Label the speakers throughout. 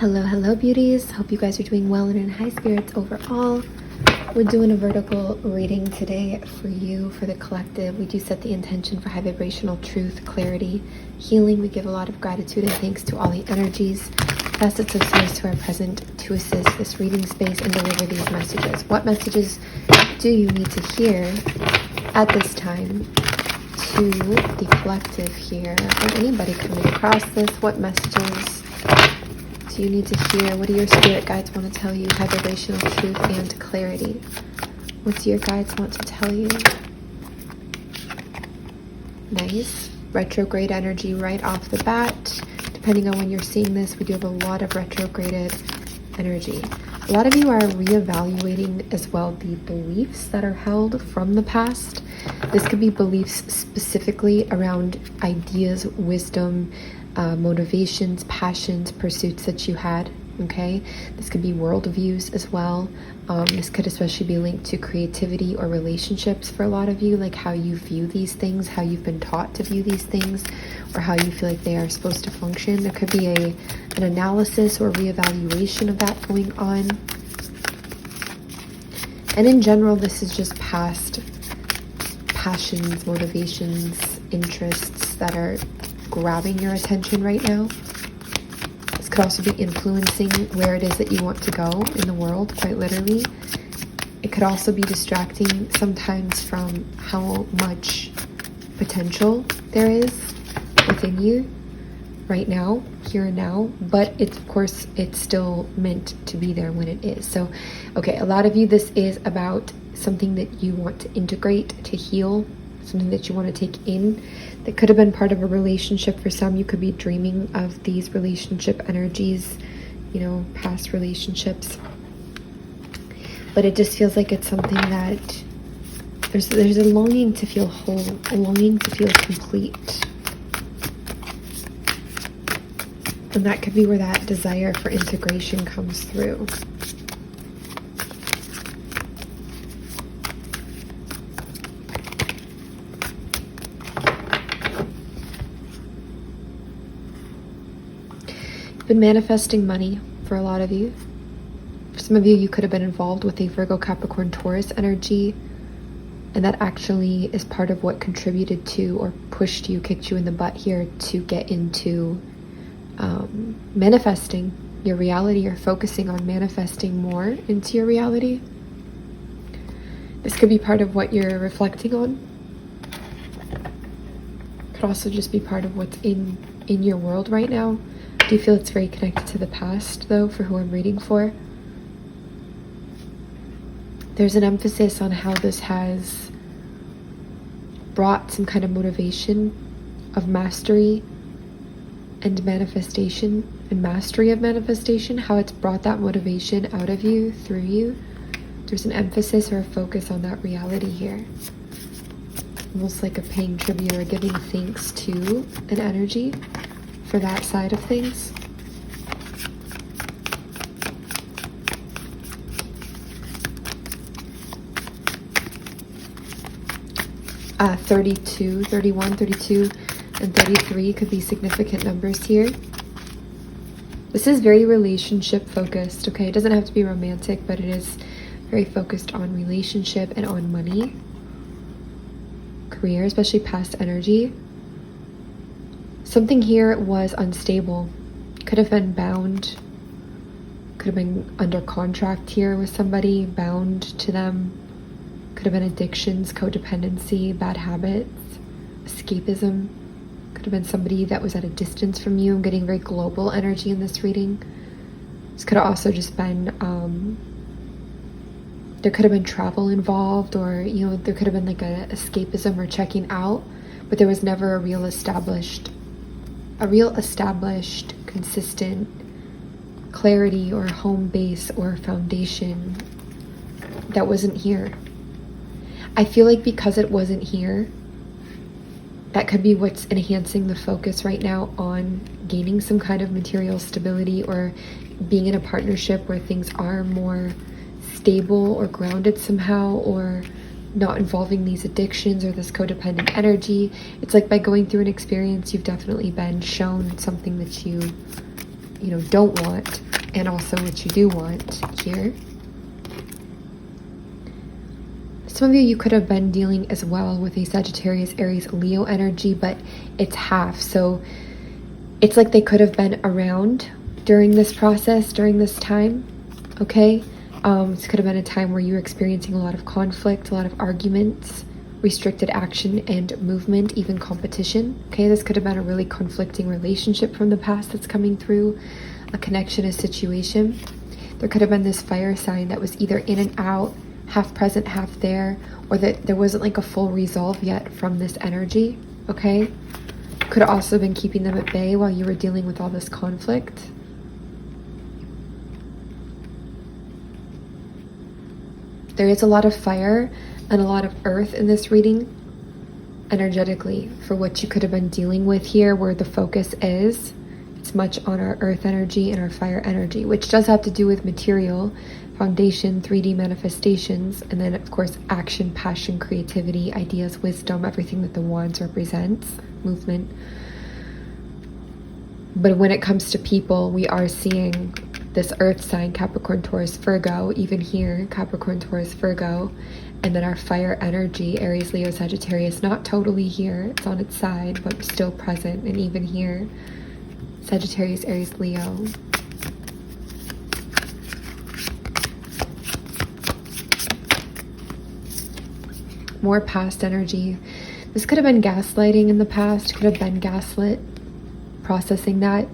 Speaker 1: Hello beauties. Hope you guys are doing well and in high spirits overall. We're doing a vertical reading today for you, for the collective. We do set the intention for high vibrational truth, clarity, healing. We give a lot of gratitude and thanks to all the energies, facets of source who are present to assist this reading space and deliver these messages. What messages do you need to hear at this time to the collective here, or anybody coming across this? What messages do you need to hear? What do your spirit guides want to tell you? High vibrational truth and clarity. What do your guides want to tell you? Nice. Retrograde energy right off the bat. Depending on when you're seeing this, we do have a lot of retrograded energy. A lot of you are reevaluating as well the beliefs that are held from the past. This could be beliefs specifically around ideas, wisdom, motivations, passions, pursuits that you had. Okay, this could be worldviews as well. This could especially be linked to creativity or relationships for a lot of you, like how you view these things, how you've been taught to view these things, or how you feel like they are supposed to function. There could be an analysis or reevaluation of that going on. And in general, this is just past passions, motivations, interests that are grabbing your attention right now. This could also be influencing where it is that you want to go in the world, quite literally. It could also be distracting sometimes from how much potential there is within you right now, here and now, but it's, of course, it's still meant to be there when it is. So, okay, a lot of you, this is about something that you want to integrate, to heal, something that you want to take in. That could have been part of a relationship. For some, you could be dreaming of these relationship energies, you know, past relationships. But it just feels like it's something that there's a longing to feel whole, a longing to feel complete. And that could be where that desire for integration comes through. Been manifesting money for a lot of you. For some of you, you could have been involved with a Virgo, Capricorn, Taurus energy, and that actually is part of what contributed to or pushed you, kicked you in the butt here to get into manifesting your reality, or focusing on manifesting more into your reality. This could be part of what you're reflecting on. Could also just be part of what's in your world right now. I do feel it's very connected to the past, though, for who I'm reading for. There's an emphasis on how this has brought some kind of motivation of mastery and manifestation, and mastery of manifestation, how it's brought that motivation out of you, through you. There's an emphasis or a focus on that reality here. Almost like a paying tribute or giving thanks to an energy for that side of things. Uh, 32, 31, 32, and 33 could be significant numbers here. This is very relationship focused, okay? It doesn't have to be romantic, but it is very focused on relationship and on money. Career, especially past energy. Something here was unstable. Could have been bound. Could have been under contract here with somebody, bound to them. Could have been addictions, codependency, bad habits, escapism. Could have been somebody that was at a distance from you. I'm getting very global energy in this reading. This could have also just been, there could have been travel involved, or, you know, there could have been like a escapism or checking out, but there was never a real established, consistent clarity or home base or foundation that wasn't here. I feel like because it wasn't here, that could be what's enhancing the focus right now on gaining some kind of material stability, or being in a partnership where things are more stable or grounded somehow, or not involving these addictions or this codependent energy. It's like by going through an experience, you've definitely been shown something that you you know, don't want, and also what you do want here. Some of you could have been dealing as well with a Sagittarius, Aries, Leo energy, but it's half. So it's like they could have been around during this process, during this time, okay? This could have been a time where you were experiencing a lot of conflict, a lot of arguments, restricted action and movement, even competition, okay? This could have been a really conflicting relationship from the past that's coming through, a connection, a situation. There could have been this fire sign that was either in and out, half present, half there, or that there wasn't like a full resolve yet from this energy, okay? Could have also been keeping them at bay while you were dealing with all this conflict. There is a lot of fire and a lot of earth in this reading energetically for what you could have been dealing with here, where the focus is. It's much on our earth energy and our fire energy, which does have to do with material, foundation, 3D manifestations, and then of course action, passion, creativity, ideas, wisdom, everything that the wands represents, movement. But when it comes to people, we are seeing this earth sign, Capricorn, Taurus, Virgo, even here, Capricorn, Taurus, Virgo, and then our fire energy, Aries, Leo, Sagittarius, not totally here, it's on its side, but still present, and even here, Sagittarius, Aries, Leo. More past energy. This could have been gaslighting in the past, could have been gaslit, processing that.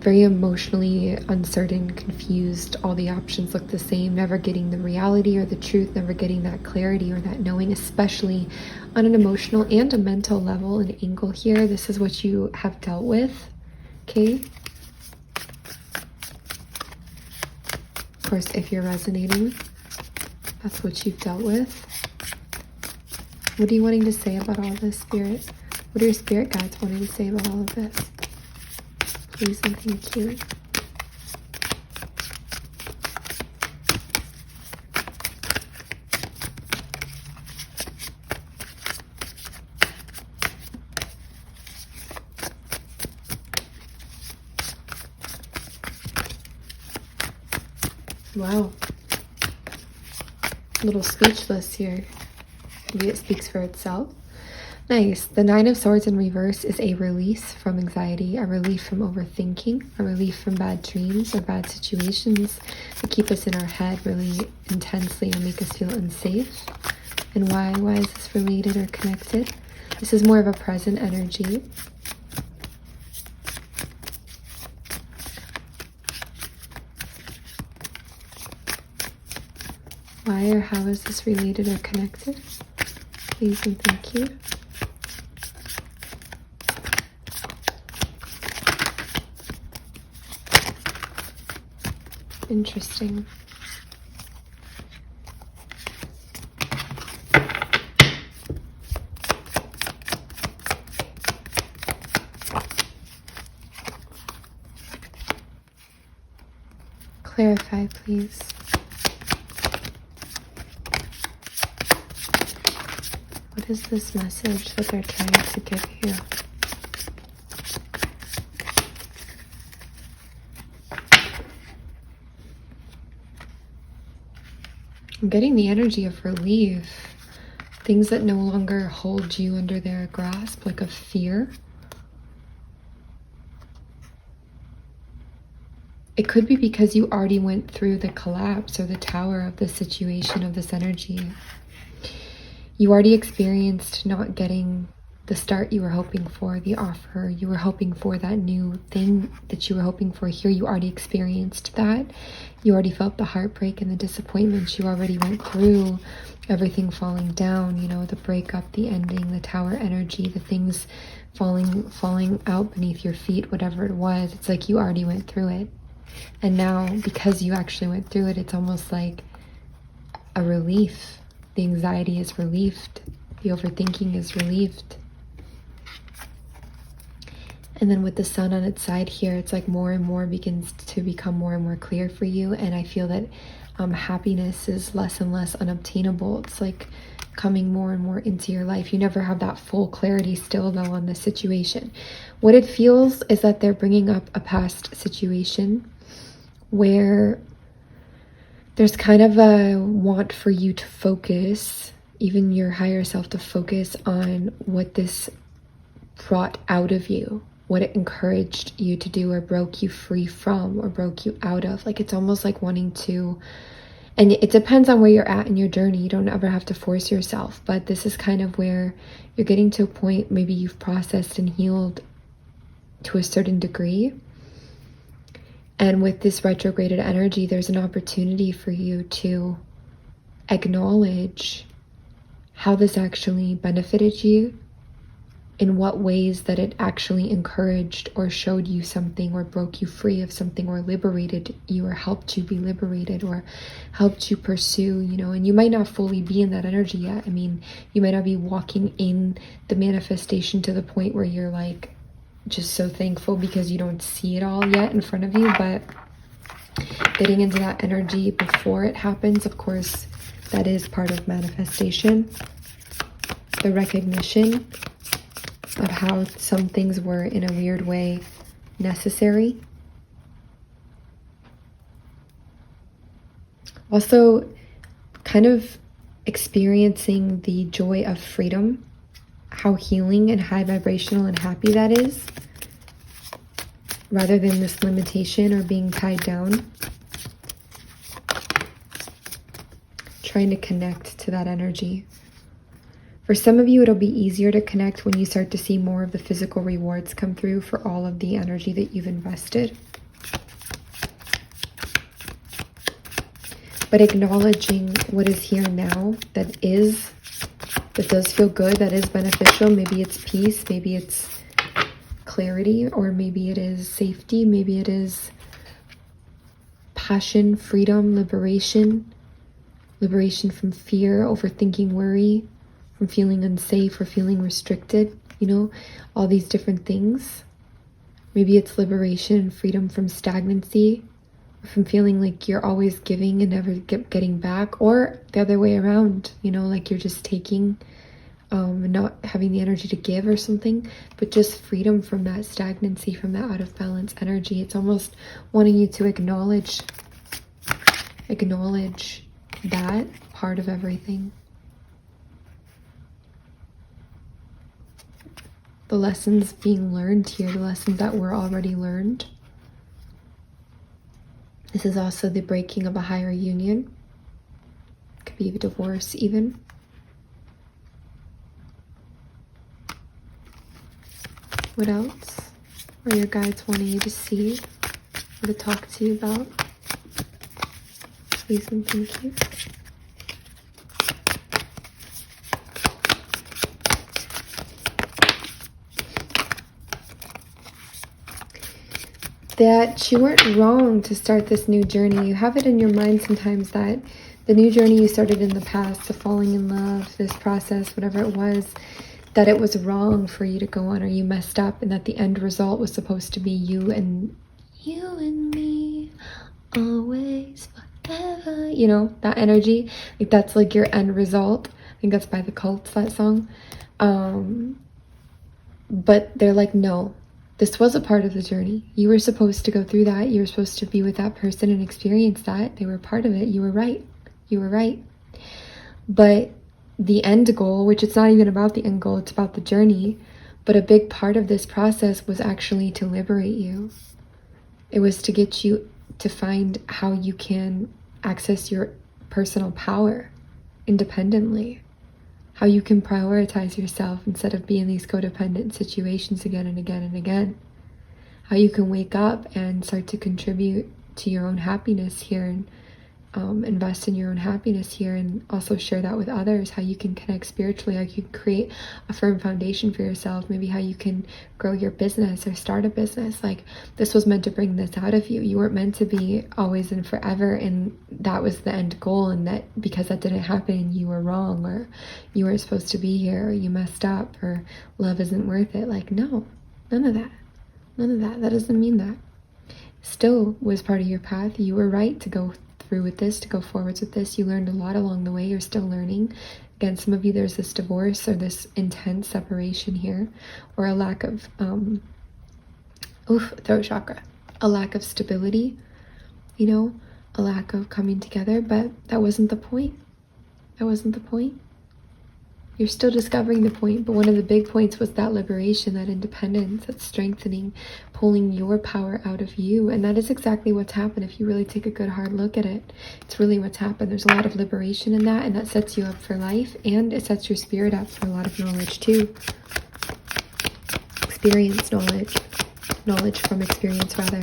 Speaker 1: Very emotionally uncertain, confused, all the options look the same, never getting the reality or the truth, never getting that clarity or that knowing, especially on an emotional and a mental level, an angle here. This is what you have dealt with, okay? Of course, if you're resonating, that's what you've dealt with. What are you wanting to say about all this, Spirit? What are your spirit guides wanting to say about all of this? Please and thank you. Wow. A little speechless here. Maybe it speaks for itself. Nice. The Nine of Swords in reverse is a release from anxiety, a relief from overthinking, a relief from bad dreams or bad situations that keep us in our head really intensely and make us feel unsafe. And why? Why is this related or connected? This is more of a present energy. Why or how is this related or connected? Please and thank you. Interesting. Clarify, please. What is this message that they're trying to give you? I'm getting the energy of relief. Things that no longer hold you under their grasp, like a fear. It could be because you already went through the collapse or the tower of the situation of this energy. You already experienced not getting the start you were hoping for, the offer you were hoping for, that new thing that you were hoping for. Here you already experienced that. You already felt the heartbreak and the disappointments. You already went through everything falling down, you know, the breakup, the ending, the tower energy, the things falling out beneath your feet, whatever it was. It's like you already went through it. And now, because you actually went through it, it's almost like a relief. The anxiety is relieved. The overthinking is relieved. And then with the sun on its side here, it's like more and more begins to become more and more clear for you. And I feel that happiness is less and less unobtainable. It's like coming more and more into your life. You never have that full clarity still though on the situation. What it feels is that they're bringing up a past situation where there's kind of a want for you to focus, even your higher self, to focus on what this brought out of you, what it encouraged you to do or broke you free from or broke you out of. Like, it's almost like wanting to, and it depends on where you're at in your journey. You don't ever have to force yourself, but this is kind of where you're getting to a point, maybe you've processed and healed to a certain degree. And with this retrograded energy, there's an opportunity for you to acknowledge how this actually benefited you, in what ways that it actually encouraged or showed you something or broke you free of something or liberated you or helped you be liberated or helped you pursue, you know. And you might not fully be in that energy yet. I mean, you might not be walking in the manifestation to the point where you're like just so thankful because you don't see it all yet in front of you, but getting into that energy before it happens, of course, that is part of manifestation. The recognition of how some things were, in a weird way, necessary. Also, kind of experiencing the joy of freedom, how healing and high vibrational and happy that is, rather than this limitation or being tied down. Trying to connect to that energy. For some of you, it'll be easier to connect when you start to see more of the physical rewards come through for all of the energy that you've invested. But acknowledging what is here now, that does feel good, that is beneficial. Maybe it's peace, maybe it's clarity, or maybe it is safety, maybe it is passion, freedom, liberation from fear, overthinking, worry, from feeling unsafe or feeling restricted, you know, all these different things. Maybe it's liberation and freedom from stagnancy, or from feeling like you're always giving and never getting back, or the other way around, you know, like you're just taking and not having the energy to give or something, but just freedom from that stagnancy, from that out of balance energy. It's almost wanting you to acknowledge that part of everything. The lessons being learned here, the lessons that were already learned. This is also the breaking of a higher union. Could be a divorce even. What else are your guides wanting you to see or to talk to you about? Please and thank you. That you weren't wrong to start this new journey. You have it in your mind sometimes that the new journey you started in the past, the falling in love, this process, whatever it was, that it was wrong for you to go on, or you messed up, and that the end result was supposed to be you and me, always, forever. You know, that energy. Like, that's like your end result. I think that's by the Cults, that song. But they're like, no. This was a part of the journey. You were supposed to go through that. You were supposed to be with that person and experience that. They were part of it. You were right. You were right. But the end goal, which it's not even about the end goal, it's about the journey. But a big part of this process was actually to liberate you. It was to get you to find how you can access your personal power independently. How you can prioritize yourself instead of being in these codependent situations again and again and again. How you can wake up and start to contribute to your own happiness here and invest in your own happiness here, and also share that with others. How you can connect spiritually, how you can create a firm foundation for yourself. Maybe how you can grow your business or start a business. Like, this was meant to bring this out of you. You weren't meant to be always and forever, and that was the end goal, and that because that didn't happen, you were wrong, or you weren't supposed to be here, or you messed up, or love isn't worth it. Like, no, none of that. That doesn't mean that. Still was part of your path. You were right to go through with this, to go forwards with this. You learned a lot along the way. You're still learning. Again, some of you, there's this divorce or this intense separation here, or a lack of throat chakra. A lack of stability, you know, a lack of coming together, but that wasn't the point. That wasn't the point. You're still discovering the point, but one of the big points was that liberation, that independence, that strengthening, pulling your power out of you. And that is exactly what's happened if you really take a good hard look at it. It's really what's happened. There's a lot of liberation in that, and that sets you up for life, and it sets your spirit up for a lot of knowledge too. Experience knowledge. Knowledge from experience, rather.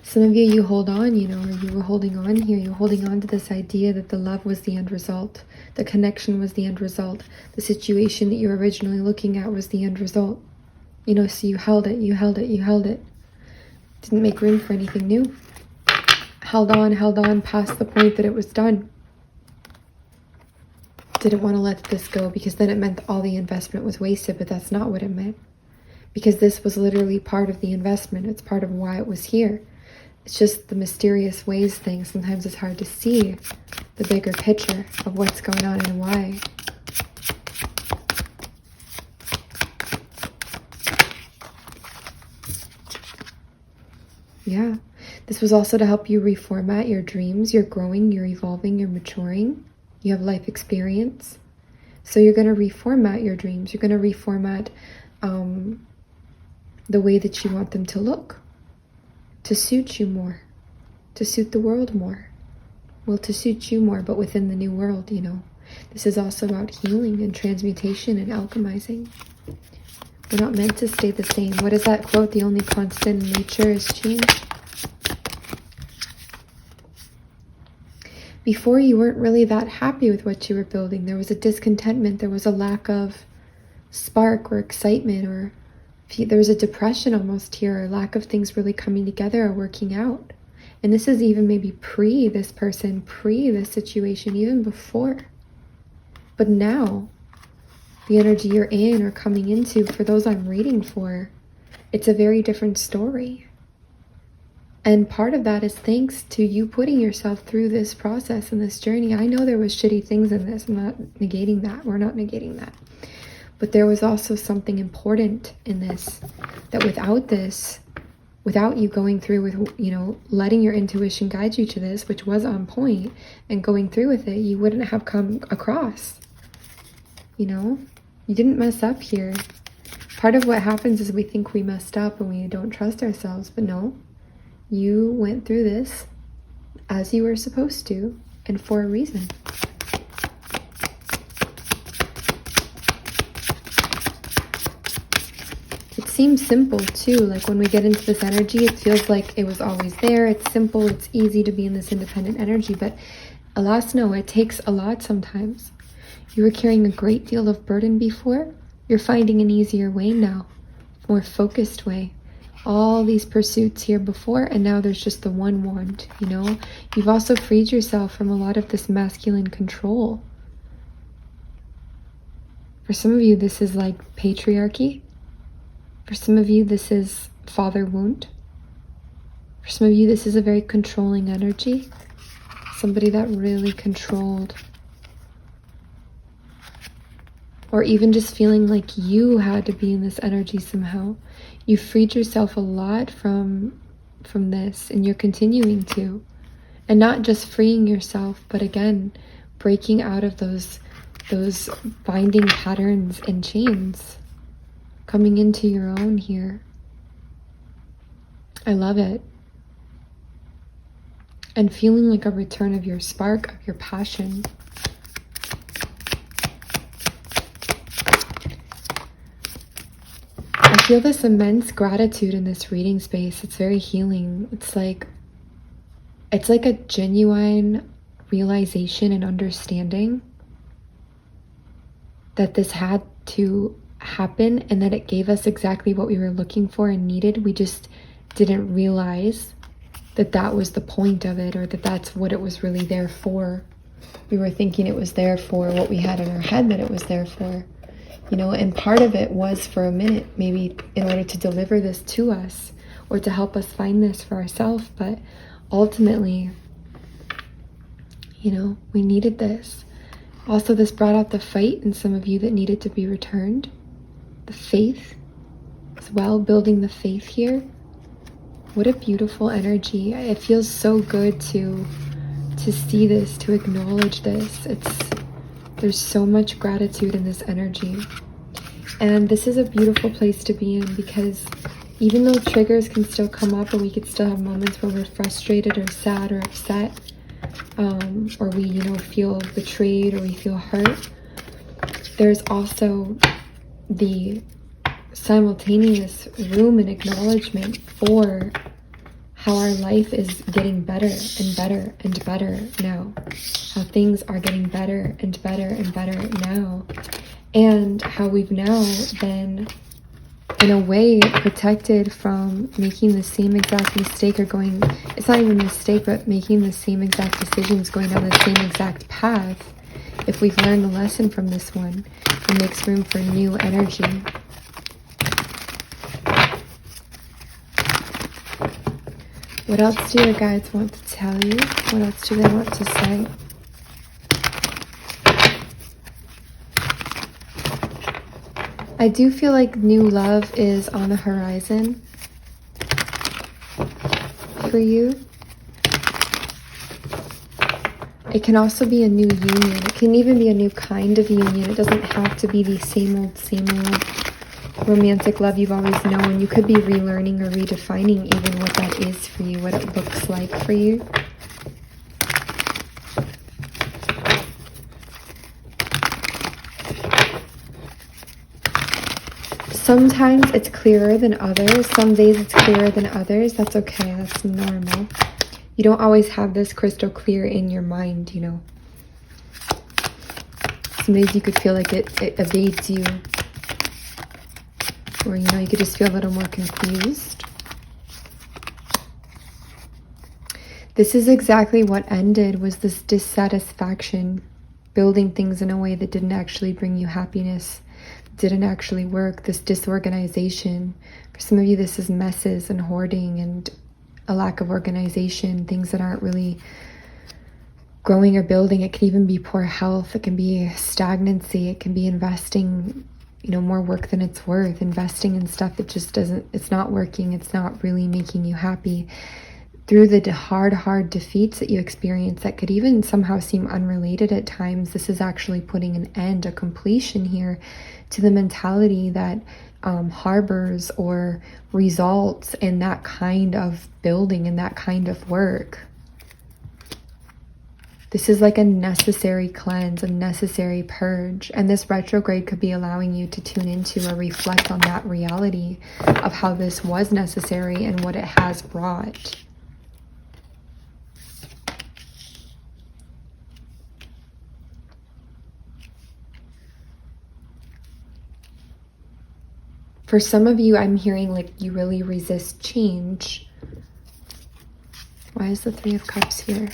Speaker 1: Some of you hold on, you know, or you were holding on here. You're holding on to this idea that the love was the end result. The connection was the end result. The situation that you were originally looking at was the end result. You know, so you held it, you held it, you held it. Didn't make room for anything new. Held on past the point that it was done. Didn't want to let this go because then it meant all the investment was wasted, but that's not what it meant. Because this was literally part of the investment. It's part of why it was here. It's just the mysterious ways thing. Sometimes it's hard to see the bigger picture of what's going on and why. Yeah. This was also to help you reformat your dreams. You're growing, you're evolving, you're maturing. You have life experience. So you're going to reformat your dreams. You're going to reformat the way that you want them to look. To suit you more, to suit the world more. Well, to suit you more, but within the new world, you know. This is also about healing and transmutation and alchemizing. We're not meant to stay the same. What is that quote? The only constant in nature is change. Before, you weren't really that happy with what you were building. There was a discontentment. There was a lack of spark or excitement, or there was a depression almost here, a lack of things really coming together or working out. And this is even maybe pre this person, pre this situation, even before. But now, the energy you're in or coming into, for those I'm reading for, it's a very different story. And part of that is thanks to you putting yourself through this process and this journey. I know there was shitty things in this. I'm not negating that. We're not negating that. But there was also something important in this, that without this, without you going through with, you know, letting your intuition guide you to this, which was on point, and going through with it, you wouldn't have come across. You know, you didn't mess up here. Part of what happens is we think we messed up and we don't trust ourselves, but no, you went through this as you were supposed to, and for a reason. Seems simple too. Like when we get into this energy, it feels like it was always there. It's simple, it's easy to be in this independent energy, but alas, no, it takes a lot sometimes. You were carrying a great deal of burden before. You're finding an easier way now, more focused way. All these pursuits here before, and now there's just the one wand, you know. You've also freed yourself from a lot of this masculine control. For some of you, this is like patriarchy. For some of you, this is father wound. For some of you, this is a very controlling energy. Somebody that really controlled. Or even just feeling like you had to be in this energy somehow. You freed yourself a lot from this, and you're continuing to. And not just freeing yourself, but again, breaking out of those binding patterns and chains. Coming into your own here. I love it. And feeling like a return of your spark, of your passion. I feel this immense gratitude in this reading space. It's very healing. It's like a genuine realization and understanding that this had to happen, and that it gave us exactly what we were looking for and needed. We just didn't realize that that was the point of it, or that that's what it was really there for. We were thinking it was there for what we had in our head that it was there for, you know. And part of it was for a minute, maybe in order to deliver this to us or to help us find this for ourselves. But ultimately, you know, we needed this. Also, this brought out the fight in some of you that needed to be returned. The faith as well, building the faith here. What a beautiful energy. It feels so good to see this, to acknowledge this. There's so much gratitude in this energy. And this is a beautiful place to be in, because even though triggers can still come up and we could still have moments where we're frustrated or sad or upset, or we, feel betrayed or we feel hurt, there's also the simultaneous room and acknowledgement for how our life is getting better and better and better now. How things are getting better and better and better now. And how we've now been, in a way, protected from making the same exact mistake, or going, it's not even a mistake, but making the same exact decisions, going down the same exact path. If we've learned the lesson from this one, it makes room for new energy. What else do your guides want to tell you? What else do they want to say? I do feel like new love is on the horizon for you. It can also be a new union. It can even be a new kind of union. It doesn't have to be the same old romantic love you've always known. You could be relearning or redefining even what that is for you, what it looks like for you. Sometimes it's clearer than others. Some days it's clearer than others. That's okay. That's normal. You don't always have this crystal clear in your mind, Some days you could feel like it evades you. Or, you could just feel a little more confused. This is exactly what ended, was this dissatisfaction, building things in a way that didn't actually bring you happiness, didn't actually work, this disorganization. For some of you, this is messes and hoarding and a lack of organization, things that aren't really growing or building. It can even be poor health. It can be stagnancy. It can be investing, more work than it's worth, investing in stuff that just it's not working. It's not really making you happy. Through the hard defeats that you experience that could even somehow seem unrelated at times, this is actually putting an end, a completion here to the mentality that harbors or results in that kind of building and that kind of work. This is like a necessary cleanse, a necessary purge. And this retrograde could be allowing you to tune into or reflect on that reality of how this was necessary and what it has brought. For some of you, I'm hearing like you really resist change. Why is the Three of Cups here?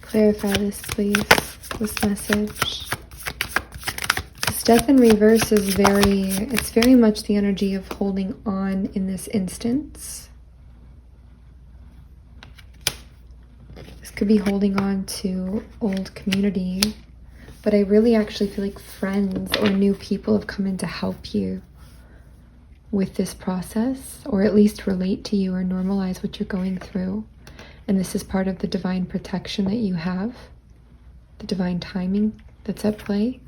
Speaker 1: Clarify this, please, this message. This death in reverse is it's very much the energy of holding on in this instance. This could be holding on to old community, but I really actually feel like friends or new people have come in to help you with this process, or at least relate to you or normalize what you're going through. And this is part of the divine protection that you have, the divine timing that's at play.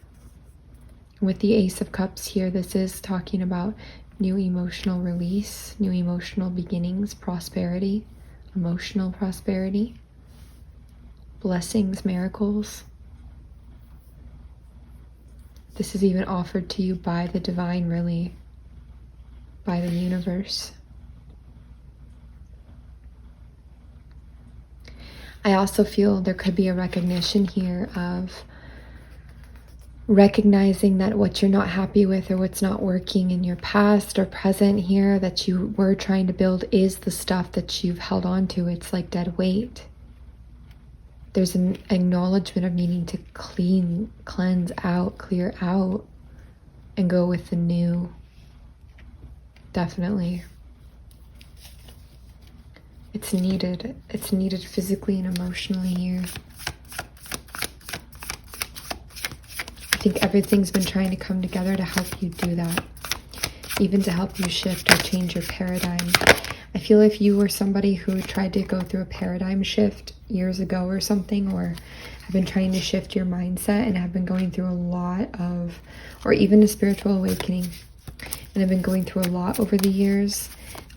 Speaker 1: With the Ace of Cups here, this is talking about new emotional release, new emotional beginnings, prosperity, emotional prosperity, blessings, miracles. This is even offered to you by the divine, really, by the universe. I also feel there could be a recognition here of recognizing that what you're not happy with or what's not working in your past or present here that you were trying to build is the stuff that you've held on to. It's like dead weight. There's an acknowledgement of needing to cleanse out, clear out, and go with the new. Definitely. It's needed. It's needed physically and emotionally here. I think everything's been trying to come together to help you do that, even to help you shift or change your paradigm. I feel if you were somebody who tried to go through a paradigm shift years ago or something, or have been trying to shift your mindset and have been going through a lot of, or even a spiritual awakening, and have been going through a lot over the years,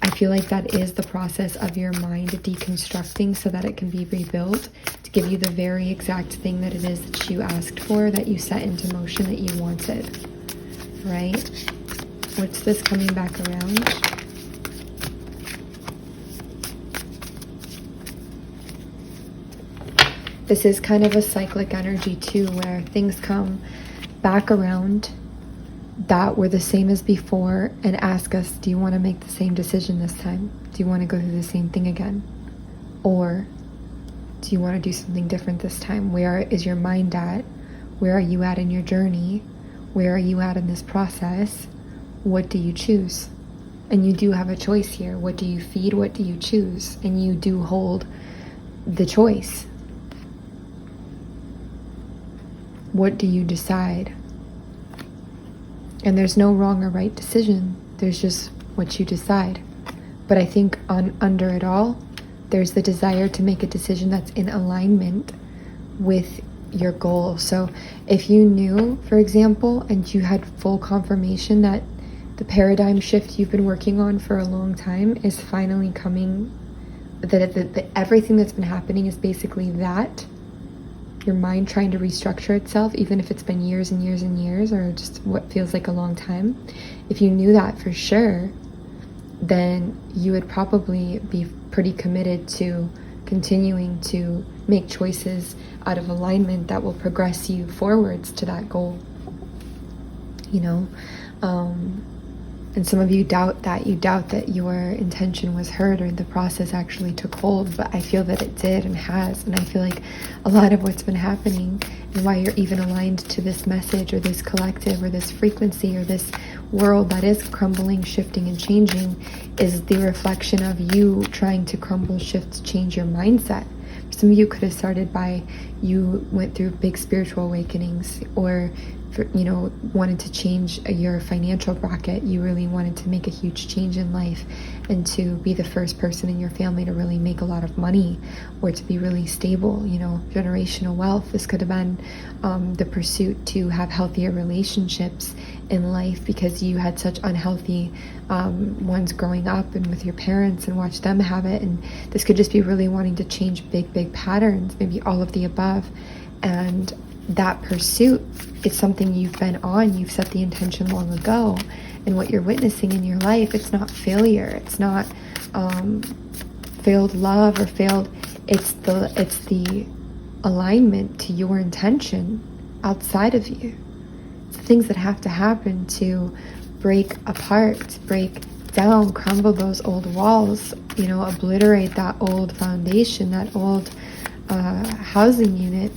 Speaker 1: I feel like that is the process of your mind deconstructing so that it can be rebuilt to give you the very exact thing that it is that you asked for, that you set into motion, that you wanted, right? What's this coming back around? This is kind of a cyclic energy too, where things come back around that were the same as before and ask us, do you want to make the same decision this time? Do you want to go through the same thing again? Or do you want to do something different this time? Where is your mind at? Where are you at in your journey? Where are you at in this process? What do you choose? And you do have a choice here. What do you feed? What do you choose? And you do hold the choice. What do you decide? And there's no wrong or right decision. There's just what you decide. But I think under it all, there's the desire to make a decision that's in alignment with your goal. So if you knew, for example, and you had full confirmation that the paradigm shift you've been working on for a long time is finally coming, that everything that's been happening is basically that, your mind trying to restructure itself, even if it's been years and years and years, or just what feels like a long time. If you knew that for sure, then you would probably be pretty committed to continuing to make choices out of alignment that will progress you forwards to that goal. You know, and some of you doubt that. You doubt that your intention was heard or the process actually took hold, but I feel that it did and has. And I feel like a lot of what's been happening and why you're even aligned to this message or this collective or this frequency or this world that is crumbling, shifting, and changing is the reflection of you trying to crumble, shift, change your mindset. Some of you could have started by you went through big spiritual awakenings, or wanted to change your financial bracket. You really wanted to make a huge change in life and to be the first person in your family to really make a lot of money or to be really stable, generational wealth. This could have been the pursuit to have healthier relationships in life because you had such unhealthy ones growing up and with your parents and watch them have it. And this could just be really wanting to change big patterns, maybe all of the above. And that pursuit is something you've been on. You've set the intention long ago, and what you're witnessing in your life, it's not failure. It's not failed love or failed. It's the alignment to your intention outside of you. It's the things that have to happen to break apart, break down, crumble those old walls. Obliterate that old foundation, that old housing unit,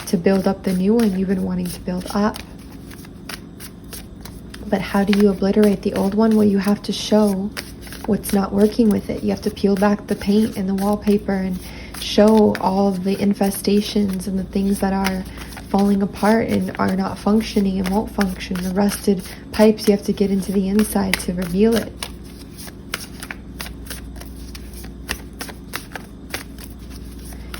Speaker 1: to build up the new one you've been wanting to build up. But how do you obliterate the old one? Well, you have to show what's not working with it. You have to peel back the paint and the wallpaper and show all of the infestations and the things that are falling apart and are not functioning and won't function. The rusted pipes, you have to get into the inside to reveal it.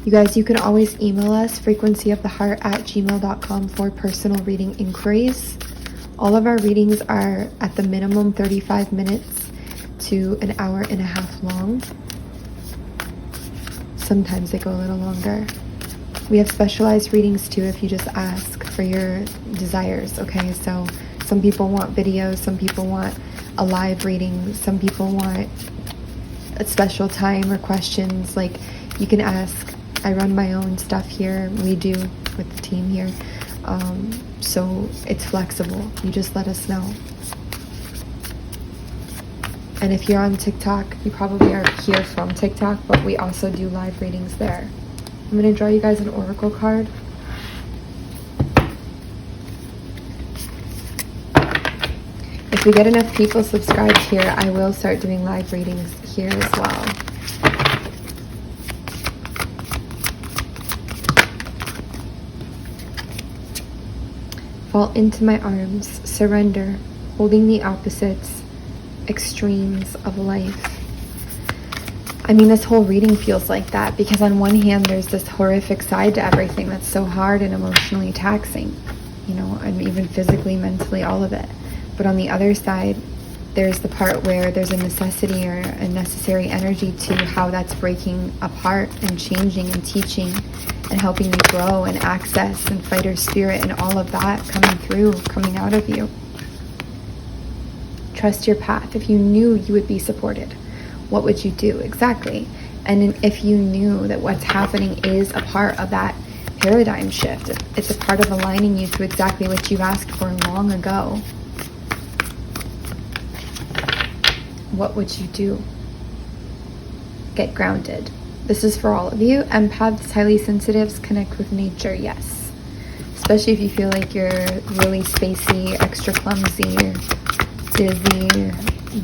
Speaker 1: You guys, you can always email us, frequencyoftheheart@gmail.com, for personal reading inquiries. All of our readings are at the minimum 35 minutes to an hour and a half long. Sometimes they go a little longer. We have specialized readings too if you just ask for your desires, okay? So some people want videos, some people want a live reading, some people want a special time or questions. Like, you can ask I run my own stuff here. We do with the team here. So it's flexible. You just let us know. And if you're on TikTok, you probably are here from TikTok, but we also do live readings there. I'm going to draw you guys an oracle card. If we get enough people subscribed here, I will start doing live readings here as well. Fall into my arms, surrender, holding the opposites, extremes of life. I mean, this whole reading feels like that, because on one hand, there's this horrific side to everything that's so hard and emotionally taxing, you know, and even physically, mentally, all of it. But on the other side, there's the part where there's a necessity or a necessary energy to how that's breaking apart and changing and teaching and helping you grow and access and fighter spirit and all of that coming through, coming out of you. Trust your path. If you knew you would be supported, what would you do? Exactly. And if you knew that what's happening is a part of that paradigm shift, it's a part of aligning you to exactly what you asked for long ago, what would you do? Get grounded. This is for all of you. Empaths, highly sensitives, connect with nature, yes. Especially if you feel like you're really spacey, extra clumsy, or dizzy,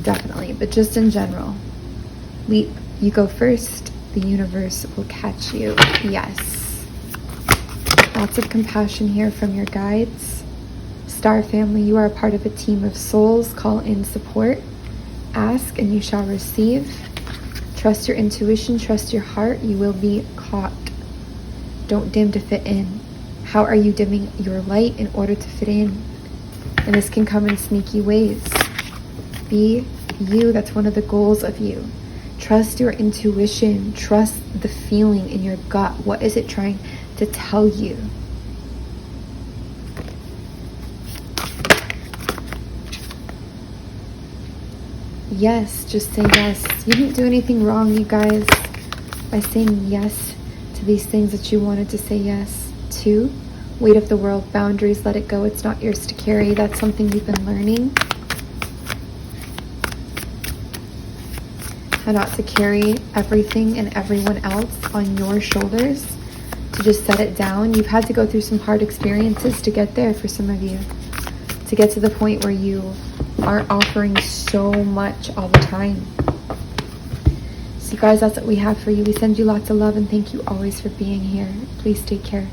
Speaker 1: definitely. But just in general, leap. You go first, the universe will catch you, yes. Lots of compassion here from your guides. Star family, you are a part of a team of souls. Call in support. Ask and you shall receive. Trust your intuition, trust your heart. You will be caught. Don't dim to fit in. How are you dimming your light in order to fit in? And this can come in sneaky ways. Be you. That's one of the goals of you. Trust your intuition. Trust the feeling in your gut. What is it trying to tell you? Yes, just say yes. You didn't do anything wrong, you guys, by saying yes to these things that you wanted to say yes to. Weight of the world, boundaries, let it go. It's not yours to carry. That's something you've been learning. How not to carry everything and everyone else on your shoulders, to just set it down. You've had to go through some hard experiences to get there for some of you, to get to the point where you aren't offering so much all the time. So you guys, that's what we have for you. We send you lots of love and thank you always for being here. Please take care.